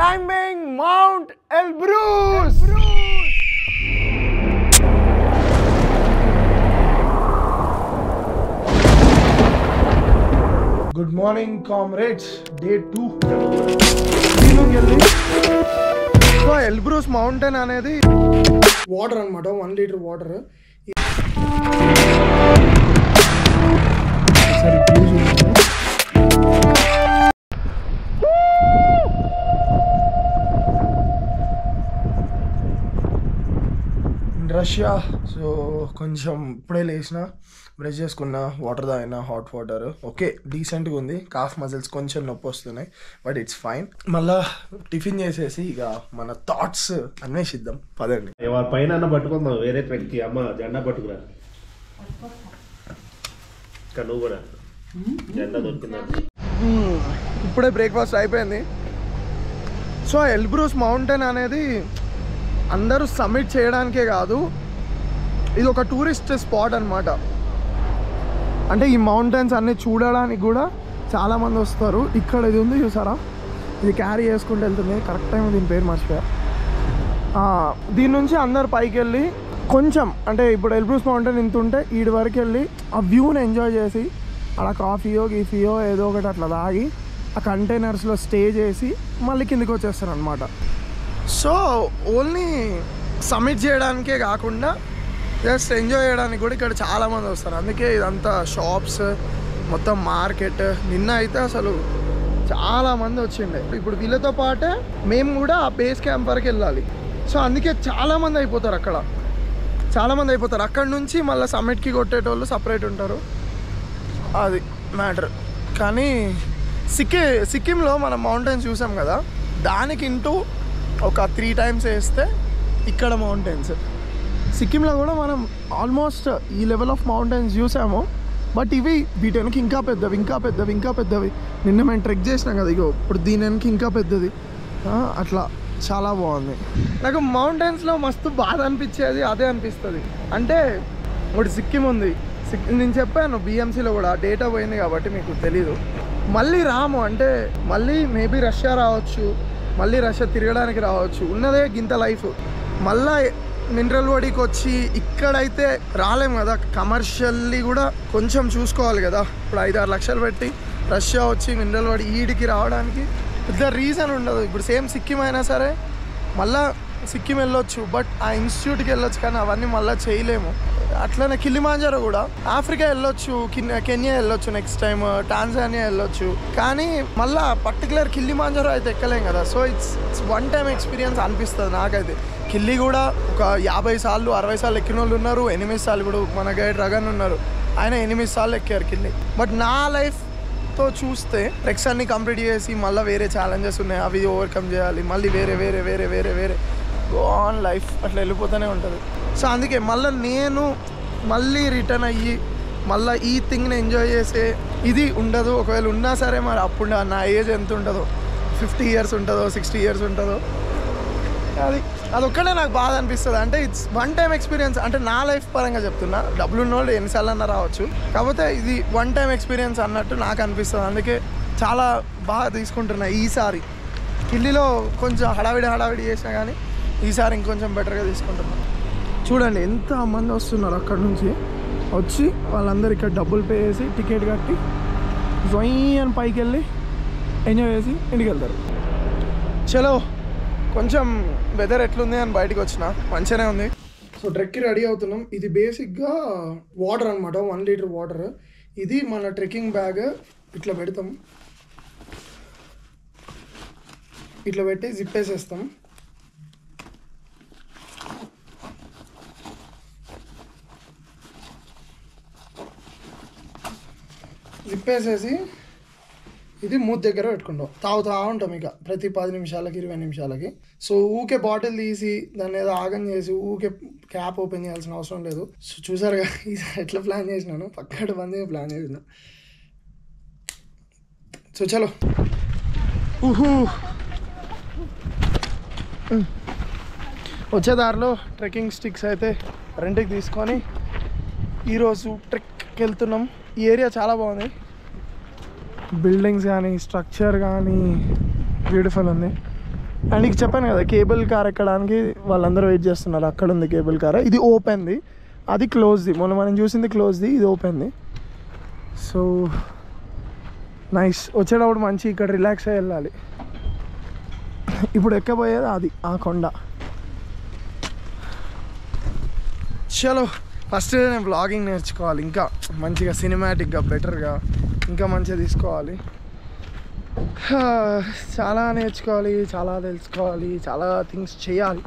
climbing Mount Elbrus. Good morning, comrades. Day 2. So Elbrus mountain అనేది water అన్నమాట. 1 litre water. Russia. So కొంచెం ఇప్పుడే లేచిన, బ్రష్ చేసుకున్న, వాటర్ తాగిన, హాట్ వాటర్. ఓకే, డీసెంట్గా ఉంది. కాఫ్ మజిల్స్ కొంచెం నొప్పి వస్తున్నాయి, బట్ ఇట్స్ ఫైన్. మళ్ళా టిఫిన్ చేసేసి ఇక మన థాట్స్ అన్వేషిద్దాం, పదండి. పైన పట్టుకుందాం, వేరే ట్రెక్కి. అమ్మ జెండా పట్టుకురా, నువ్వు కూడా జెండా దొరికిందా? ఇప్పుడే బ్రేక్ఫాస్ట్ అయిపోయింది. సో ఎల్బ్రూస్ మౌంటైన్ అనేది అందరూ సబ్మిట్ చేయడానికే కాదు, ఇది ఒక టూరిస్ట్ స్పాట్ అనమాట. అంటే ఈ మౌంటైన్స్ అన్నీ చూడడానికి కూడా చాలామంది వస్తారు. ఇక్కడ ఇది ఉంది చూసారా, ఇది క్యారీ చేసుకుంటూ వెళ్తుంది. కరెక్ట్ టైం దీని పేరు మర్చిపోయా. దీని నుంచి అందరు పైకి వెళ్ళి కొంచెం, అంటే ఇప్పుడు ఎల్బ్రూస్ మౌంటైన్ ఇంత ఉంటే ఈడి వరకు వెళ్ళి ఆ వ్యూని ఎంజాయ్ చేసి అలా కాఫీయో గీఫీయో ఏదో ఒకటి అట్లా తాగి ఆ కంటైనర్స్లో స్టే చేసి మళ్ళీ కిందికి వచ్చేస్తారు అనమాట. సో ఓన్లీ సబ్మిట్ చేయడానికే కాకుండా జస్ట్ ఎంజాయ్ చేయడానికి కూడా ఇక్కడ చాలామంది వస్తారు. అందుకే ఇదంతా షాప్స్, మొత్తం మార్కెట్. నిన్న అయితే అసలు చాలామంది వచ్చిండే. ఇప్పుడు వీళ్ళతో పాటే మేము కూడా ఆ బేస్ క్యాంప్ వరకు వెళ్ళాలి. సో అందుకే చాలామంది అయిపోతారు అక్కడ, చాలామంది అయిపోతారు. అక్కడ నుంచి మళ్ళీ సమ్మిట్కి కొట్టేటోళ్ళు సపరేట్ ఉంటారు. అది మ్యాటర్. కానీ సిక్కింలో మనం మౌంటైన్స్ చూసాం కదా, దానికి ఇంటూ ఒక 3 times వేస్తే ఇక్కడ మౌంటైన్స్. సిక్కింలో కూడా మనం ఆల్మోస్ట్ ఈ లెవెల్ ఆఫ్ మౌంటైన్స్ చూసాము, బట్ ఇవి వీటి వెనక ఇంకా పెద్దవి, ఇంకా పెద్దవి, ఇంకా పెద్దవి. నిన్న మేము ట్రెక్ చేసినాం కదా, ఇగో ఇప్పుడు దీని వెనక ఇంకా పెద్దది. అట్లా చాలా బాగుంది. నాకు మౌంటైన్స్లో మస్తు బాధ అనిపించేది అదే అనిపిస్తుంది. అంటే ఒకటి సిక్కిం ఉంది, నేను చెప్పాను బిఎంసీలో కూడా డేటా పోయింది కాబట్టి మీకు తెలీదు. మళ్ళీ రాము అంటే మళ్ళీ మేబీ రష్యా రావచ్చు, మళ్ళీ రష్యా తిరగడానికి రావచ్చు. ఉన్నదే గింత లైఫ్. మళ్ళీ మినరల్ వాడీకి వచ్చి ఇక్కడైతే రాలేము కదా, కమర్షియల్లీ కూడా కొంచెం చూసుకోవాలి కదా. ఇప్పుడు 5-6 లక్షలు పెట్టి రష్యా వచ్చి మినరల్ వాడి ఈడికి రావడానికి పెద్ద రీజన్ ఉండదు. ఇప్పుడు సేమ్ సిక్కిం అయినా సరే మళ్ళీ సిక్కిం వెళ్ళొచ్చు, బట్ ఆ ఇన్స్టిట్యూట్కి వెళ్ళొచ్చు, కానీ అవన్నీ మళ్ళీ చేయలేము. అట్లనే కిలిమాంజారో కూడా, ఆఫ్రికా వెళ్ళొచ్చు, కెన్యా వెళ్ళొచ్చు, నెక్స్ట్ టైం టాంజానియా వెళ్ళొచ్చు, కానీ మళ్ళీ పర్టికులర్ కిలిమాంజారో అయితే ఎక్కలేం కదా. సో ఇట్స్ 1 time ఎక్స్పీరియన్స్ అనిపిస్తుంది నాకైతే. కిల్లి కూడా ఒక 50 సార్లు 60 సార్లు ఎక్కిన వాళ్ళు ఉన్నారు, 8 సార్లు. ఇప్పుడు మన గైడ్ రగన్ ఉన్నారు, ఆయన 8 సార్లు ఎక్కారు కిల్లి. బట్ నా లైఫ్తో చూస్తే ట్రెక్స్ అన్ని కంప్లీట్ చేసి మళ్ళీ వేరే ఛాలెంజెస్ ఉన్నాయి, అవి ఓవర్కమ్ చేయాలి, మళ్ళీ వేరే వేరే వేరే వేరే వేరే గో ఆన్ లైఫ్ అట్లా వెళ్ళిపోతూనే ఉంటుంది. సో అందుకే నేను మళ్ళీ రిటర్న్ అయ్యి మళ్ళీ ఈ థింగ్ని ఎంజాయ్ చేసే ఇది ఉండదు. ఒకవేళ ఉన్నా సరే మరి అప్పుడు నా ఏజ్ ఎంత ఉంటుందో, 50 years ఉంటుందో, 60 years ఉంటుందో, అదొక్కడే నాకు బాధ అనిపిస్తుంది. అంటే ఇట్స్ 1 time ఎక్స్పీరియన్స్. అంటే నా లైఫ్ పరంగా చెప్తున్నా, డబ్బులు ఉన్నోళ్ళు ఎన్నిసార్లు అన్నా రావచ్చు, కాకపోతే ఇది 1 time ఎక్స్పీరియన్స్ అన్నట్టు నాకు అనిపిస్తుంది. అందుకే చాలా బాగా తీసుకుంటున్నా ఈసారి. ఢిల్లీలో కొంచెం హడావిడి చేసినా కానీ ఈసారి ఇంకొంచెం బెటర్గా తీసుకుంటున్నాను. చూడండి ఎంత మంది వస్తున్నారు అక్కడ నుంచి వచ్చి, వాళ్ళందరూ ఇక్కడ డబ్బులు పే చేసి టికెట్ కట్టి జొయ్ అని పైకి వెళ్ళి ఎంజాయ్ చేసి ఇంటికి వెళ్తారు. చలో కొంచెం వెదర్ ఎట్లుంది అని బయటకు వచ్చిన, మంచిగానే ఉంది. సో ట్రెక్కి రెడీ అవుతున్నాం. ఇది బేసిక్గా వాటర్ అనమాట, 1 లీటర్ వాటర్. ఇది మన ట్రెక్కింగ్ బ్యాగ్ ఇట్లా పెడతాం, ఇట్లా పెట్టి జిప్ వేసేస్తాం. జిప్ వేసేసి ఇది మూత దగ్గర పెట్టుకుంటాం, తాగుతూ ఉంటాం ఇక ప్రతి 10 నిమిషాలకి 20 నిమిషాలకి. సో ఊకే బాటిల్ తీసి దాన్ని ఏదో ఆగం చేసి ఊకే క్యాప్ ఓపెన్ చేయాల్సిన అవసరం లేదు. సో చూసారుగా ఈసారి ఎట్లా ప్లాన్ చేసినాను, పక్కన బందే ప్లాన్ చేసిన. సో చలో వచ్చే దారిలో ట్రెక్కింగ్ స్టిక్స్ అయితే రెంట్కి తీసుకొని ఈరోజు ట్రెక్కి వెళ్తున్నాం. ఈ ఏరియా చాలా బాగుంది, బిల్డింగ్స్ కానీ స్ట్రక్చర్ కానీ బ్యూటిఫుల్ ఉంది. అండ్ నీకు చెప్పాను కదా కేబుల్ కార్ ఎక్కడానికి వాళ్ళందరూ వెయిట్ చేస్తున్నారు. అక్కడ ఉంది కేబుల్ కార్, ఇది ఓపెన్ది, అది క్లోజ్ది. మొన్న మనం చూసింది క్లోజ్ది, ఇది ఓపెన్ది. So nice. వచ్చేటప్పుడు మంచి ఇక్కడ రిలాక్స్ అయ్యి వెళ్ళాలి. ఇప్పుడు ఎక్కబోయేది అది ఆ కొండ. చలో ఫస్ట్ నేను వ్లాగింగ్ నేర్చుకోవాలి, ఇంకా మంచిగా సినిమాటిక్గా బెటర్గా ఇంకా మంచిగా తీసుకోవాలి. చాలా నేర్చుకోవాలి, చాలా తెలుసుకోవాలి, చాలా థింగ్స్ చేయాలి.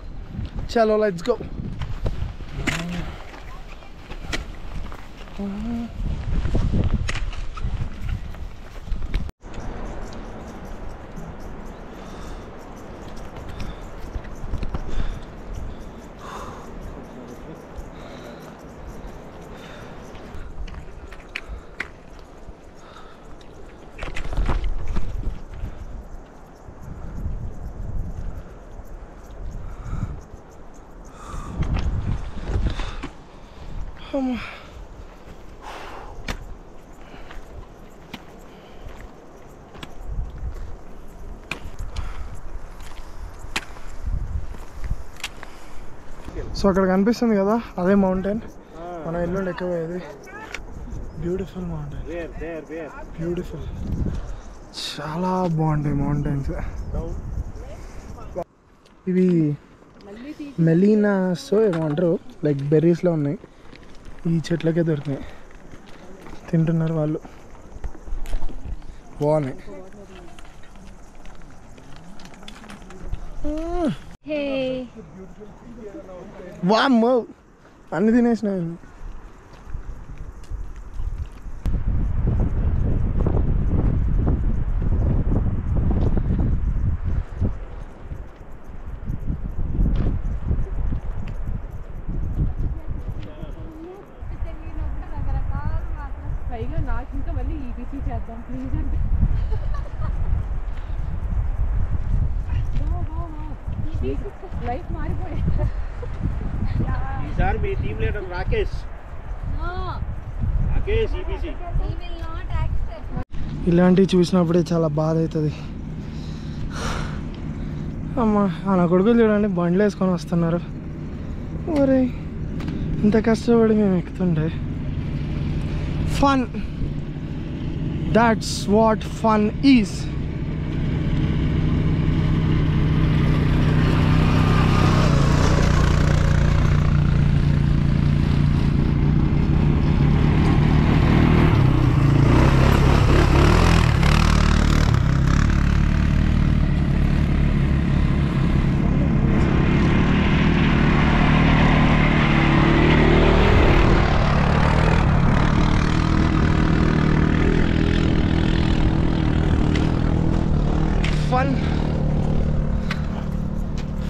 చలో లెట్స్ గో. సో అక్కడ కనిపిస్తుంది కదా అదే మౌంటైన్, మనం ఎల్లుండి ఎక్కబోయేది. బ్యూటిఫుల్ మౌంటైన్, బ్యూటిఫుల్, చాలా బాగుంటాయి మౌంటైన్స్. ఇవి మెలీనాస్ ఏమంటారు, లైక్ బెర్రీస్లో ఉన్నాయి. ఈ చెట్లకే దొరికినాయి, తింటున్నారు వాళ్ళు, బాగున్నాయి. వామ్మో అన్ని తినేసినాయి. పైగా నాకు ఇంకా మళ్ళీ ఈబీసీ చేద్దాం ప్లీజ్ అంటే లైఫ్ మారిపోయింది. ఈసారి మీ టీమ్ లీడర్ రాకేష్ ఈబీసీ. ఇలాంటివి చూసినప్పుడే చాలా బాధ అవుతుంది. అమ్మ నా కొడుకులు చూడండి బండ్లు వేసుకొని వస్తున్నారు. మరి ఇంత కష్టపడి మేము ఎక్కుతుండే. Fun, that's what fun is.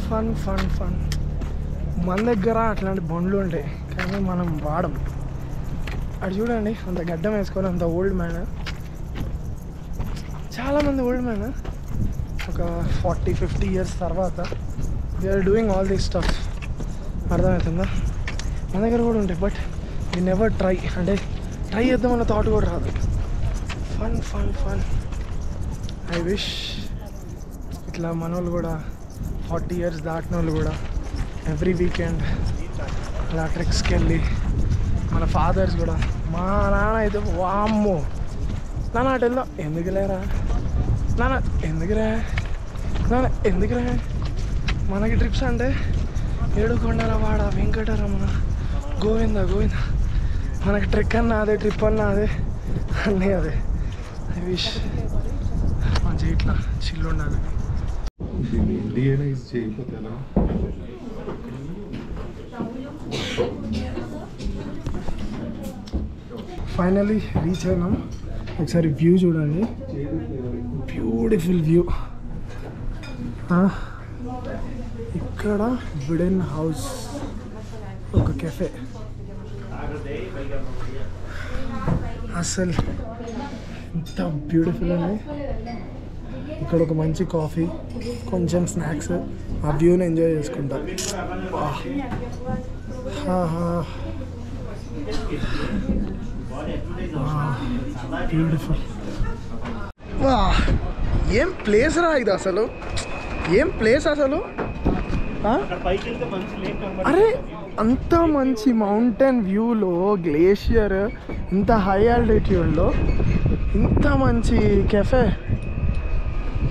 Fun fun fun. మన దగ్గర అట్లాంటి బండ్లు ఉంటాయి కానీ మనం వాడం. అటు చూడండి అంత గడ్డం వేసుకొని అంత ఓల్డ్ మ్యాన్, చాలామంది ఓల్డ్ మ్యాన్ ఒక 40-50 ఇయర్స్ తర్వాత they are doing all these stuff. అర్థమవుతుందా? మన దగ్గర కూడా ఉంటాయి బట్ వి నెవర్ ట్రై, అంటే ట్రై చేద్దామన్న థాట్ కూడా రాదు. Fun fun fun. I wish ఇట్లా మన వాళ్ళు కూడా 40 ఇయర్స్ దాటిన వాళ్ళు కూడా ఎవ్రీ వీకెండ్ అలా ట్రెక్స్కి వెళ్ళి, మన ఫాదర్స్ కూడా, మా నాన్న అయితే వామ్మో నాన్న అటు వెళ్దాం, ఎందుకులేరా నాన్న, ఎందుకురా నాన్న, ఎందుకురా. మనకి ట్రిప్స్ అంటే ఏడుకొండలవాడ, వెంకటరమణ, గోవింద గోవింద. మనకి ట్రెక్ అన్నా అదే, ట్రిప్ అన్నా అదే, అన్నీ అదే. ఐ విష్ మంచిగా ఇట్లా చిల్లు ఉండాలి. ఫైనలీ రీచ్ అయినాం. ఒకసారి వ్యూ చూడండి, బ్యూటిఫుల్ వ్యూ. ఇక్కడ వుడెన్ హౌస్, ఒక కెఫే. అసలు ఎంత బ్యూటిఫుల్ ఉంది. ఇక్కడ ఒక మంచి కాఫీ, కొంచెం స్నాక్స్, ఆ వ్యూని ఎంజాయ్ చేసుకుంటా. బ్యూటిఫుల్. వా ఏం ప్లేస్ రా ఇది అసలు. ఏం ప్లేస్ అసలు. అక్కడ పైకి వెళ్తే మంచి లేక్ కనబడుతుంది. అరే అంత మంచి మౌంటైన్ వ్యూలో గ్లేషియర్, ఇంత హై ఆల్టిట్యూడ్లో ఇంత మంచి కెఫే.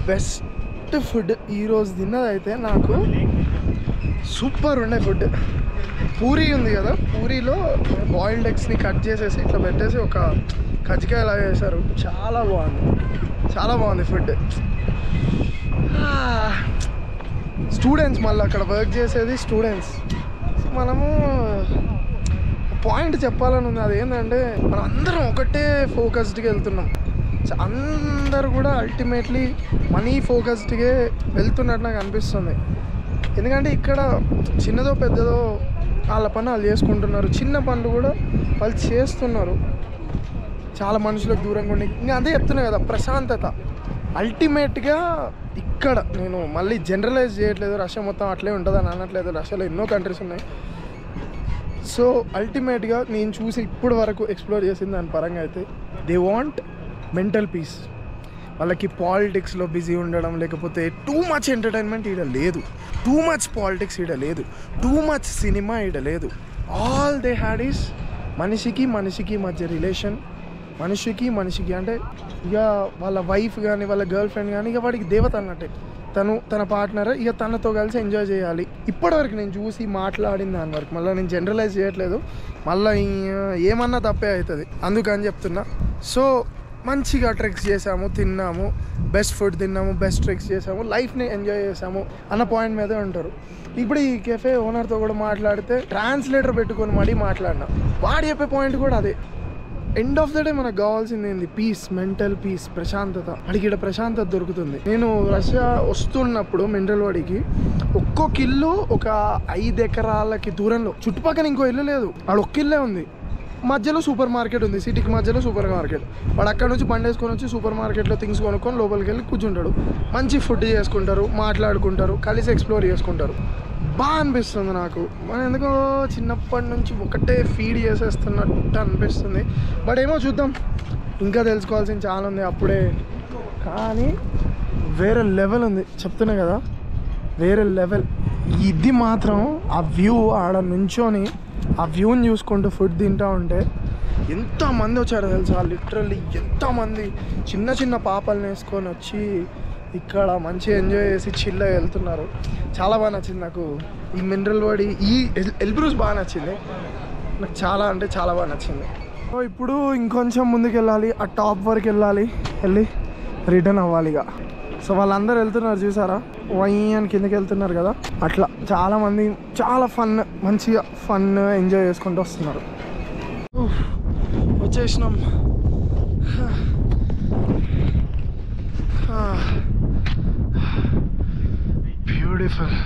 బెస్ట్ ఫుడ్ ఈరోజు తిన్నదైతే నాకు సూపర్ ఉండే ఫుడ్. పూరీ ఉంది కదా, పూరీలో బాయిల్డ్ ఎగ్స్ని కట్ చేసేసి ఇట్లా పెట్టేసి ఒక కజ్జికాయ లాగా చేశారు. చాలా బాగుంది, చాలా బాగుంది ఫుడ్. స్టూడెంట్స్, మళ్ళీ అక్కడ వర్క్ చేసేది స్టూడెంట్స్. మనము పాయింట్ చెప్పాలని ఉంది, అదేంటంటే మనం అందరం ఒకటే ఫోకస్డ్గా వెళ్తున్నాం. అందరు కూడా అల్టిమేట్లీ మనీ ఫోకస్డ్గా వెళ్తున్నట్టు నాకు అనిపిస్తుంది. ఎందుకంటే ఇక్కడ చిన్నదో పెద్దదో వాళ్ళ పని వాళ్ళు చేసుకుంటున్నారు, చిన్న పనులు కూడా వాళ్ళు చేస్తున్నారు. చాలా మనుషులకు దూరంగా ఉండి ఇంకా అదే చెప్తున్నా కదా, ప్రశాంతత. అల్టిమేట్గా ఇక్కడ నేను మళ్ళీ జనరలైజ్ చేయట్లేదు, రష్యా మొత్తం అట్లే ఉంటుందని అనట్లేదు. రష్యాలో ఎన్నో కంట్రీస్ ఉన్నాయి. సో అల్టిమేట్గా నేను చూసి ఇప్పుడు వరకు ఎక్స్ప్లోర్ చేసింది దాని పరంగా అయితే దే వాంట్ మెంటల్ పీస్. వాళ్ళకి పాలిటిక్స్లో బిజీ ఉండడం, లేకపోతే టూ మచ్ ఎంటర్టైన్మెంట్ ఈడ లేదు, టూ మచ్ పాలిటిక్స్ ఈడ లేదు, టూ మచ్ సినిమా ఈడ లేదు. ఆల్ దే హ్యాడ్ ఈస్ మనిషికి మనిషికి మధ్య రిలేషన్, మనిషికి మనిషికి అంటే ఇక వాళ్ళ వైఫ్ కానీ వాళ్ళ గర్ల్ ఫ్రెండ్ కానీ ఇక వాడికి దేవత అన్నట్టే. తన పార్ట్నర్ ఇక తనతో కలిసి ఎంజాయ్ చేయాలి. ఇప్పటివరకు నేను చూసి మాట్లాడిన దాని వరకు, మళ్ళీ నేను జనరలైజ్ చేయట్లేదు, మళ్ళీ ఏమన్నా తప్పే అవుతుంది అందుకని చెప్తున్నా. సో మంచిగా ట్రెక్స్ చేసాము, తిన్నాము, బెస్ట్ ఫుడ్ తిన్నాము, బెస్ట్ ట్రెక్స్ చేసాము, లైఫ్ని ఎంజాయ్ చేసాము అన్న పాయింట్ మీదే ఉంటారు. ఇప్పుడు ఈ కెఫే ఓనర్తో కూడా మాట్లాడితే ట్రాన్స్లేటర్ పెట్టుకొని మరీ మాట్లాడినా, వాడు చెప్పే పాయింట్ కూడా అదే. ఎండ్ ఆఫ్ ద డే మనకు కావాల్సింది ఏంది? పీస్, మెంటల్ పీస్, ప్రశాంతత. వాడికి ఇక్కడ ప్రశాంతత దొరుకుతుంది. నేను రష్యా వస్తున్నప్పుడు మినరల్ వాడికి ఒక్కొక్క ఇల్లు ఒక 5 ఎకరాలకి దూరంలో, చుట్టుపక్కల ఇంకో ఇల్లు లేదు, వాడు ఒక్క ఇల్లే ఉంది. మధ్యలో సూపర్ మార్కెట్ ఉంది, సిటీకి మధ్యలో సూపర్ మార్కెట్. వాడు అక్కడ నుంచి బండి వేసుకొని వచ్చి సూపర్ మార్కెట్లో థింగ్స్ కొనుక్కొని లోపలికి వెళ్ళి కూర్చుంటాడు. మంచి ఫుడ్ చేసుకుంటారు, మాట్లాడుకుంటారు, కలిసి ఎక్స్ప్లోర్ చేసుకుంటారు. బాగా అనిపిస్తుంది నాకు. మనం ఎందుకో చిన్నప్పటి నుంచి ఒకటే ఫీడ్ చేసేస్తున్నట్టు అనిపిస్తుంది. బట్ ఏమో చూద్దాం, ఇంకా తెలుసుకోవాల్సింది చాలా ఉంది అప్పుడే. కానీ వేరే లెవెల్ ఉంది, చెప్తున్నా కదా, వేరే లెవెల్. ఇది మాత్రం ఆ వ్యూ, ఆడ నుంచొని ఆ వ్యూని చూసుకుంటూ ఫుడ్ తింటూ ఉంటే ఎంతమంది వచ్చారో తెలుసా, లిటరల్లీ ఎంతమంది చిన్న చిన్న పాపల్ని వేసుకొని వచ్చి ఇక్కడ మంచిగా ఎంజాయ్ చేసి చిల్గా వెళ్తున్నారు. చాలా బాగా నచ్చింది నాకు ఈ మినరల్ వాడి, ఈ ఎల్బ్రూస్ బాగా నచ్చింది నాకు, చాలా అంటే చాలా బాగా నచ్చింది. సో ఇప్పుడు ఇంకొంచెం ముందుకు వెళ్ళాలి, ఆ టాప్ వరకు వెళ్ళి రిటర్న్ అవ్వాలి ఇక. సో వాళ్ళందరూ వెళ్తున్నారు చూసారా, వైన్ కిందకి వెళ్తున్నారు కదా, అట్లా చాలామంది చాలా మంచిగా ఫన్ ఎంజాయ్ చేసుకుంటూ వస్తున్నారు. వచ్చేసినాం. బ్యూటిఫుల్.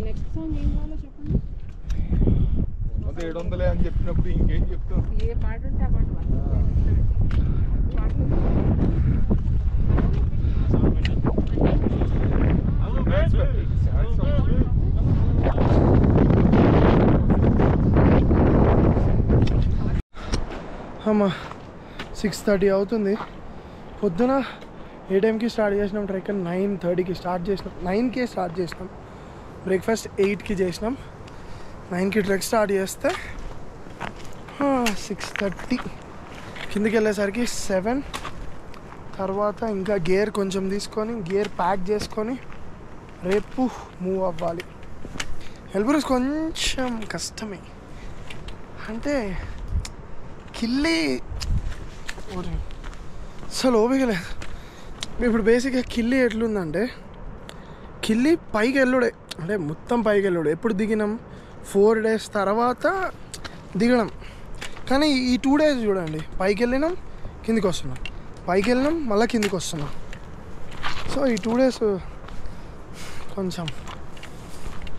నెక్స్ట్ సాంగ్ ఏం కావాలో చెప్పండి. 700 అని చెప్పినప్పుడు ఇంకేం చెప్తాం? ఏ పాట ఉంటే ఆ పాట అమ్మా 6:30 అవుతుంది. పొద్దున ఏ టైంకి స్టార్ట్ చేసినాం ట్రెక్? 9:30కి స్టార్ట్ చేసినాం, 9కే స్టార్ట్ చేసినాం. బ్రేక్ఫాస్ట్ 8కి చేసినాం. 9కి ట్రెక్ స్టార్ట్ చేస్తే 6:30 కిందికి వెళ్ళేసరికి 7. తర్వాత ఇంకా గేర్ కొంచెం తీసుకొని గేర్ ప్యాక్ చేసుకొని రేపు మూవ్ అవ్వాలి. ఎల్బ్రూస్ కొంచెం కష్టమే, అంటే కిల్లి అసలు ఓపిక లేదు. ఇప్పుడు బేసిక్గా కిల్లి ఎట్లుందంటే, కిల్లి పైకి వెళ్ళుడే, అంటే మొత్తం పైకి వెళ్ళుడే. ఎప్పుడు దిగినాం? 4 days తర్వాత దిగడం. కానీ ఈ 2 days చూడండి, పైకి వెళ్ళినాం కిందికి వస్తున్నాం, పైకి వెళ్ళినాం మళ్ళీ కిందికి వస్తున్నాం. సో ఈ 2 days కొంచెం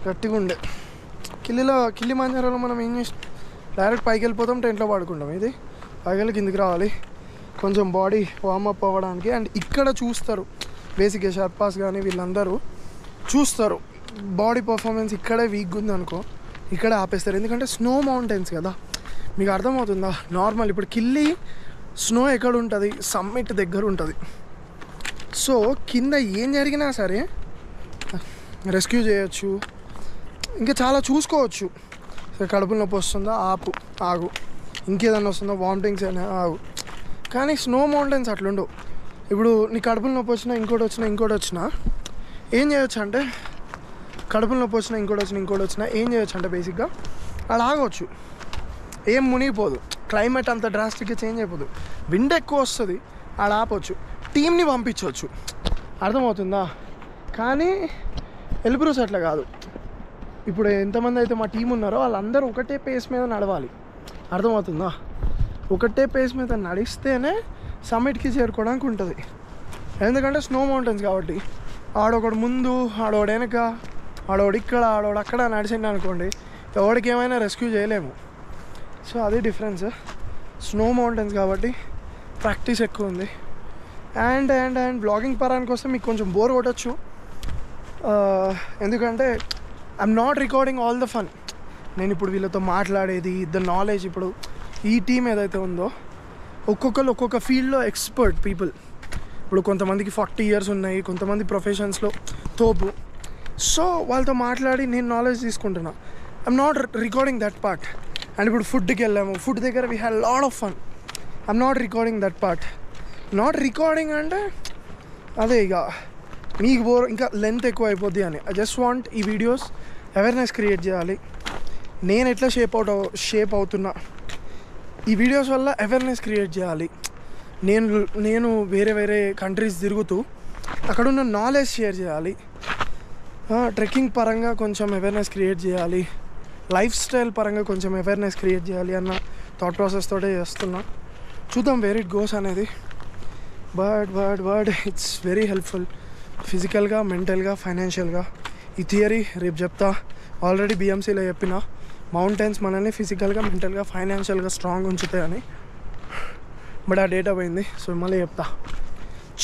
గట్టిగా ఉండే. కిల్లిమంజారోలో మనం ఏం చేస్తాం, డైరెక్ట్ పైకి వెళ్ళిపోతాం, టెంట్లో పడుకుంటాం. ఇది పైకి వెళ్ళి కిందికి రావాలి. కొంచెం బాడీ వార్మప్ అవ్వడానికి. అండ్ ఇక్కడ చూస్తారు బేసిక్గా షర్పాస్ కానీ వీళ్ళందరూ చూస్తారు బాడీ పర్ఫార్మెన్స్ ఇక్కడే వీక్గా ఉంది అనుకో, ఇక్కడే ఆపేస్తారు. ఎందుకంటే స్నో మౌంటైన్స్ కదా, మీకు అర్థమవుతుందా? నార్మల్ ఇప్పుడు కిల్లి స్నో ఎక్కడ ఉంటుంది, సమ్మిట్ దగ్గర ఉంటుంది. సో కింద ఏం జరిగినా సరే రెస్క్యూ చేయొచ్చు, ఇంకా చాలా చూసుకోవచ్చు. కడుపులో నొప్పి వస్తుందా, ఆగు, ఇంకేదన్నా వస్తుందో, వామిటింగ్స్ అయినా ఆగు. కానీ స్నో మౌంటైన్స్ అట్లుండవు. ఇప్పుడు నీ కడుపులో నొప్పి వచ్చినా ఇంకోటి వచ్చినా ఏం చేయొచ్చు అంటే, కడుపులో నొప్పి వచ్చినా ఇంకోటి వచ్చినా ఏం చేయొచ్చు అంటే బేసిక్గా అలా ఆగవచ్చు, ఏం మునిగిపోదు. క్లైమేట్ అంత డ్రాస్టిక్గా చేంజ్ అయిపోదు, విండ్ ఎక్కువ వస్తుంది, ఆడ ఆపొచ్చు, టీంని పంపించవచ్చు. అర్థమవుతుందా? కానీ ఎల్బ్రూస్ అట్లా కాదు. ఇప్పుడు ఎంతమంది అయితే మా టీం ఉన్నారో వాళ్ళందరూ ఒకటే పేస్ మీద నడవాలి. అర్థమవుతుందా? ఒకటే పేస్ మీద నడిస్తేనే సమ్మిట్కి చేరుకోవడానికి ఉంటుంది. ఎందుకంటే స్నో మౌంటైన్స్ కాబట్టి ఆడొకడు ముందు, ఆడోడు వెనక, ఆడోడు ఇక్కడ, ఆడోడు అక్కడ నడిచిండు అనుకోండి, ఎవరికి ఏమైనా రెస్క్యూ చేయలేము. సో అది డిఫరెన్స్. స్నో మౌంటైన్స్ కాబట్టి ప్రాక్టీస్ ఎక్కువ ఉంది. అండ్ బ్లాగింగ్ పరానికి వస్తే మీకు కొంచెం బోర్ కొట్టచ్చు. ఎందుకంటే I'm not recording all the fun. నేను ఇప్పుడు వీళ్ళతో మాట్లాడేది, ద నాలెడ్జ్, ఇప్పుడు ఈ టీం ఏదైతే ఉందో ఒక్కొక్కరు ఒక్కొక్క ఫీల్డ్లో ఎక్స్పర్ట్ పీపుల్. ఇప్పుడు కొంతమందికి 40 years ఉన్నాయి, కొంతమంది ప్రొఫెషన్స్లో తోపు. సో వాళ్ళతో మాట్లాడి నేను నాలెడ్జ్ తీసుకుంటున్నా. I'm not recording that part. And ఇప్పుడు ఫుడ్కి వెళ్ళాము, ఫుడ్ దగ్గర we had lot of fun. I'm not recording that part. Not recording అంటే అదే ఇక మీకు బోర్, ఇంకా లెంత్ ఎక్కువ అయిపోద్ది అని. ఐ జస్ట్ వాంట్ ఈ వీడియోస్ అవేర్నెస్ క్రియేట్ చేయాలి. నేను ఎట్లా షేప్ అవుతున్నా, ఈ వీడియోస్ వల్ల అవేర్నెస్ క్రియేట్ చేయాలి. నేను వేరే కంట్రీస్ తిరుగుతూ అక్కడున్న నాలెడ్జ్ షేర్ చేయాలి. ట్రెక్కింగ్ పరంగా కొంచెం అవేర్నెస్ క్రియేట్ చేయాలి, లైఫ్ స్టైల్ పరంగా కొంచెం అవేర్నెస్ క్రియేట్ చేయాలి అన్న థాట్ ప్రాసెస్ తోటే చేస్తున్నా. చూద్దాం వేర్ ఇట్ గోస్ అనేది. బట్ ఇట్స్ వెరీ హెల్ప్ఫుల్ ఫిజికల్గా, మెంటల్గా, ఫైనాన్షియల్గా. ఈ థియరీ రేపు చెప్తా. ఆల్రెడీ BMCలో చెప్పిన మౌంటైన్స్ మనల్ని ఫిజికల్గా, మెంటల్గా, ఫైనాన్షియల్గా స్ట్రాంగ్ ఉంచుతాయని. బట్ ఆ డేటా పోయింది, సో మళ్ళీ చెప్తా.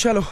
చలో.